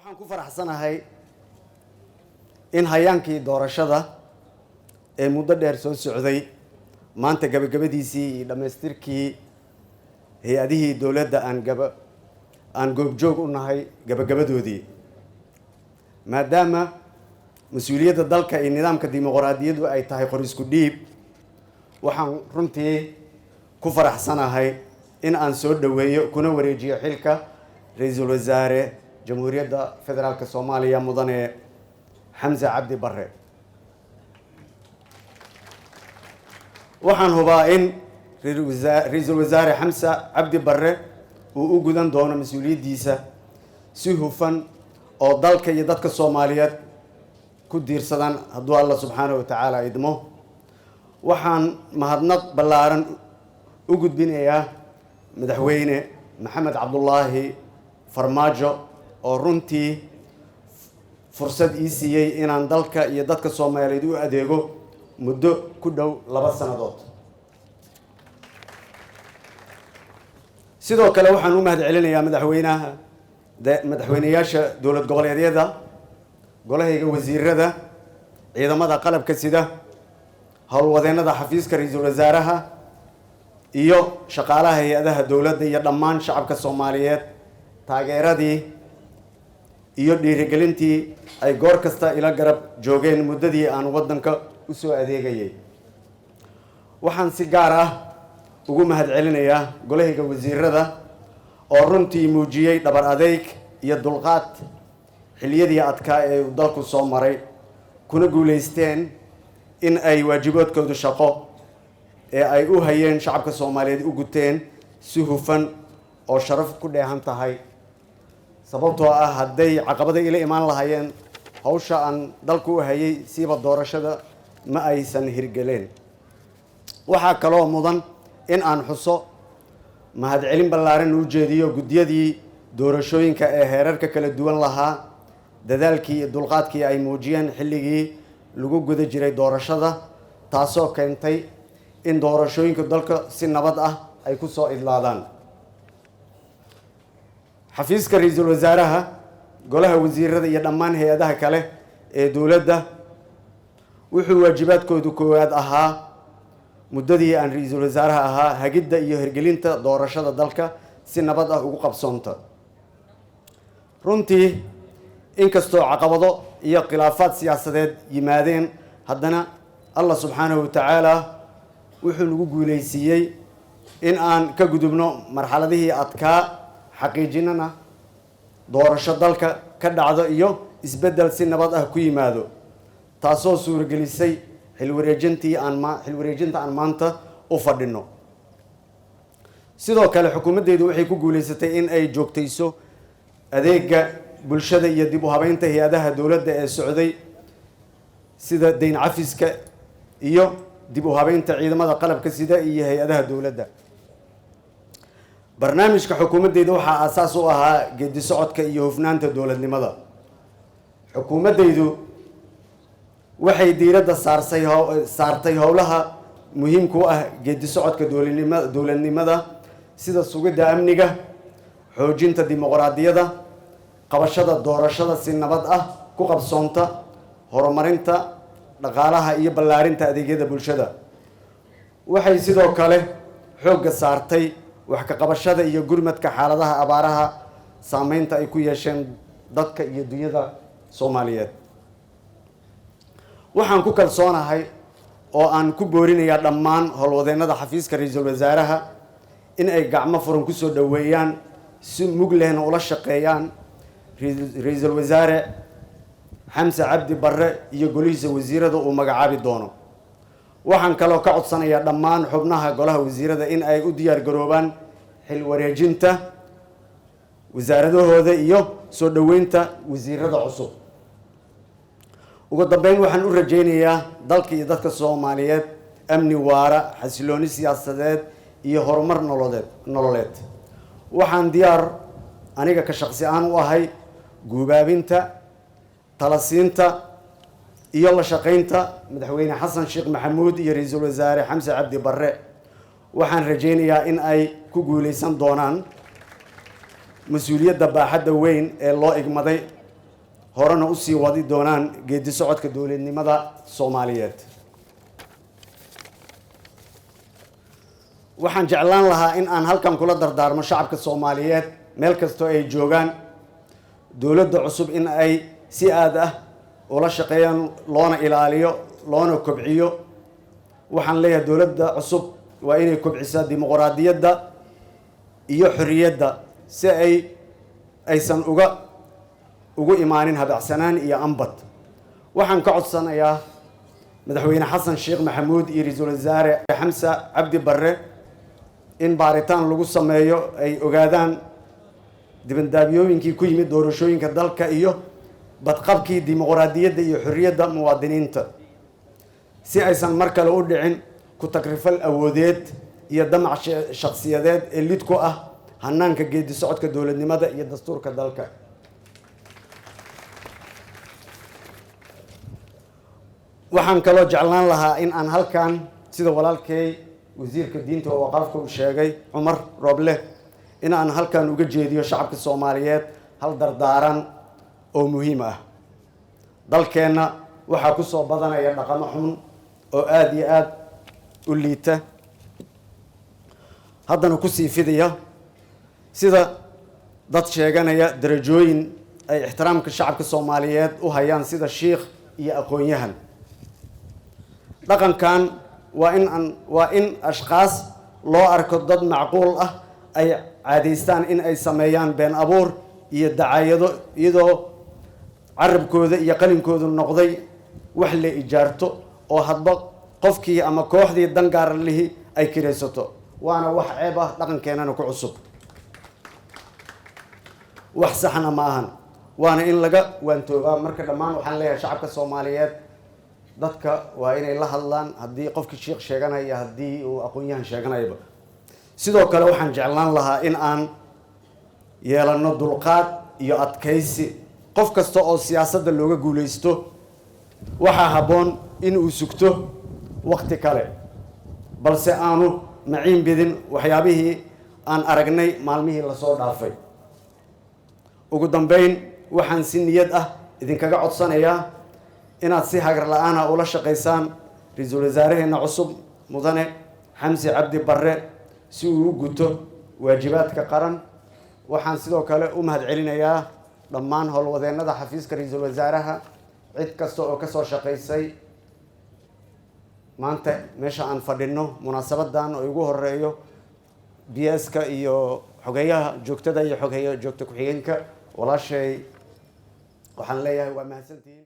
waxaan ku faraxsanahay in hayaankii doorashada ee muddo dheer soo socday maanta gabagabadiisii iyo dhamaystirkii hay-adihii dowladda aan goobjoog u nahay gabagabadoodii maadaama mas-uuliyadda dalka iyo nidaamka dimuqraadiyaddu ay tahay qor isku dhiib waxaan runtii ku faraxsanahay in aan soo dhaweeyo kuna wareejiyo xilka ra-iisul wasaare jamhuuriyadda federaalka soomaaliya mudane xamse cabdi barre. waxaan hubaa in ra-iisul wasaare xamse cabdi barre uu u gudan doono mas-uuliyaddiisa si hufan oo dalka iyo dadka soomaaliyeed ku diirsadan hadduu alla subxaanahu watacaala idmo. waxaan mahadnaq ballaaran u gudbinayaa madaxweyne maxamed cabdulaahi farmaajo oo runtii fursad ii siiyey inaan dalka iyo dadka soomaaliyeed u adeego muddo ku dhow 2 sannadood. sidoo kale waxaan u mahad celinayaa madaxweynayaasha dowlad goboleedyada, golahayga wasiirada, ciidamada qalabka sida, howlwadeennada xafiiska ra-iisul wasaaraha iyo shaqaalaha hay-adaha dowladda iyo dhammaan shacabka soomaaliyeed taageeradii iyo dhiirigelintii ay goor kasta ila garab joogeen muddadii aan waddanka u soo adeegayay. waxaan si gaar ah ugu mahad celinayaa golahayga wasiirada oo runtii muujiyey dhabar adeyg iyo dulqaad xilliyadii adkaa ee uu dalku soo maray, kuna guulaysteen in ay waajibaadkooda shaqo ee ay u hayeen shacabka soomaaliyeed u guteen si hufan oo sharaf ku dheehan tahay. sababtoo ah hadday caqabada ila imaan lahaayeen hawsha aan dalku u hayay siiba doorashada ma aysan hirgeleen. waxaa kaloo mudan in aan xuso mahadcelin ballaaran u jeediyo guddiyadii doorashooyinka ee heerarka kala duwan lahaa dadaalkii iyo dulqaadkii ay muujiyeen xilligii lagu guda jiray doorashada, taasoo keentay in doorashooyinka dalka si nabad ah ay ku soo idlaadaan. xafiiska ra-iisul wasaaraha, golaha wasiirada iyo dhammaan hay-adaha kale ee dowladda wuxuu waajibaadkoodu koowaad ahaa muddadii aan ra-iisul wasaaraha ahaa hagidda iyo hirgelinta doorashada dalka si nabad ah ugu qabsoonta. runtii inkastoo caqabado iyo khilaafaad siyaasadeed yimaadeen, haddana allah subxaanahu watacaala wuxuu nagu guulaysiiyey in aan ka gudubno marxaladihii adkaa, xaqiijinana doorasho dalka ka dhacdo iyo isbeddel si nabad ah ku yimaado, taasoo suuragelisay xilwareejinta aan maanta u fadhino. sidoo kale xukuumaddeedu waxay ku guulaysatay in ay joogtayso adeega bulshada iyo dib u habeynta hay-adaha dowladda ee socday sida dayn cafiska iyo dib u habeynta ciidamada qalabka sida iyo hay-adaha dowladda. barnaamijka xukuumaddeeda waxaa aasaas u ahaa geedi socodka iyo hufnaanta dowladnimada. xukuumaddaydu waxay diiradda saartay howlaha muhiimka u ah geedi socodka dowladnimada sida sugidda amniga, xoojinta dimuqraadiyadda, qabashada doorashada si nabad ah ku qabsoonta, horumarinta dhaqaalaha iyo ballaarinta adeegyada bulshada. waxay sidoo kale xoogga saartay wax ka qabashada iyo gurmadka xaaladaha abaaraha saameynta ay ku yeesheen dadka iyo dunyada soomaaliyeed. waxaan ku kalsoonahay oo aan ku boorinayaa dhammaan howlwadeennada xafiiska ra-iisul wasaaraha in ay gacmo furan ku soo dhoweeyaan, si mug lehna ula shaqeeyaan ra-iisul wasaare xamse cabdi barre iyo golihiisa wasiirada uu magacaabi doono. waxaan kaloo ka codsanayaa dhammaan xubnaha golaha wasiirada in ay u diyaar garoobaan xil wareejinta wasaaradahooda iyo soo dhoweynta wasiirada cusub. ugu dambeyn waxaan u rajaynayaa dalka iyo dadka soomaaliyeed amni waara, xasilooni siyaasadeed iyo horumar nololeed. waxaan diyaar aniga ka shaqsi ahaan u ahay guubaabinta, talasiinta iyo la shaqaynta madaxweyne xasan sheekh maxamuud iyo ra-iisul wasaare xamse cabdi barre. waxaan rajaynayaa in ay ku guulaysan doonaan mas-uuliyadda baaxadda weyn ee loo igmaday horena usii wadi doonaan geedi socodka dowladnimada Soomaaliyeed. waxaan jeclaan lahaa in aan halkan kula dardaarmo shacabka Soomaaliyeed meel kasto ay joogaan dowladda cusub in ay si aad ah ula shaqeeyaan loona ilaaliyo loona kobciyo. waxaan leeyahay dowladda cusub waa inay kobcisaa dimuqraadiyadda iyo xorriyadda si aysan ugu imaanin habacsanaan iyo ambad. waxaan ka codsanayaa madaxweyne xasan sheekh maxamuud iyo ra'iisul wasaare xamse cabdi barre in baaritaan lagu sameeyo ay ogaadaan dibandaabyooyinkii ku yimid doorashooyinka dalka iyo badqabkii dimuqraadiyadda iyo xorriyadda muwaadiniinta si aysan mar kale u dhicin ku takrifal awoodeed iyo damac shakhsiyadeed ee lid ku ah hanaanka geedi socodka dowladnimada iyo dastuurka dalka. waxaan kaloo jeclaan lahaa in aan halkan sida walaalkay wasiirka diinta oo waqafka uu sheegay Cumar Roble in aan halkan uga jeediyo shacabka Soomaaliyeed hal dardaaran oo muhiim ah. dalkeena waxaa ku soo badanaya dhaqamo xun oo aad iyo aad u liita haddana ku sii fidaya sida dad sheeganaya darajooyin ay ixtiraamka shacabka Soomaaliyeed u hayaan sida sheekh iyo aqoon-yahan. dhaqankan waa in ashqaas loo arko dad macquul ah ay caadaystaan in ay sameeyaan been abuur iyo dacaayado iyadoo carabkooda iyo qalinkoodu noqday wax la ijaarto oo hadba qofkii ama kooxdii dangaar lihi ay kiraysato. waana wax ceeb ah dhaqankeenana ku cusub. wax saxna ma ahan waana in laga waantoobaa. marka dhammaan waxaan leeyahay shacabka Soomaaliyeed dadka waa inay la hadlaan haddii qofkii sheekh sheeganaya haddii uu aqoon-yahan sheeganayba. sidoo kale waxaan jeclaan lahaa in aan yeelano dulqaad iyo adkaysi. qof kasta oo siyaasadda looga guulaysto waxaa habboon in uu sugto waqti kale balse aanu maciin bidin waxyaabihii aan aragnay maalmihii lasoo dhaafay. ugu dambeyn waxaan si niyad ah idinkaga codsanayaa inaad si hagar la'aan ah ula shaqaysaan ra'iisul wasaaraheena cusub mudane xamse cabdi barre si uu u guto waajibaadka qaran. waxaan sidoo kale u mahadcelinayaa dhammaan howlwadeennada xafiiska ra'iisul wasaaraha cid kasta oo ka soo shaqaysay maanta meesha aan fadhino munaasabadan oo ugu horeeyo BS-ka iyo xogeyaha joogtada iyo xogeyaha joogta ku xigeenka walaashay waxaan leeyahay waa mahadsantihiin.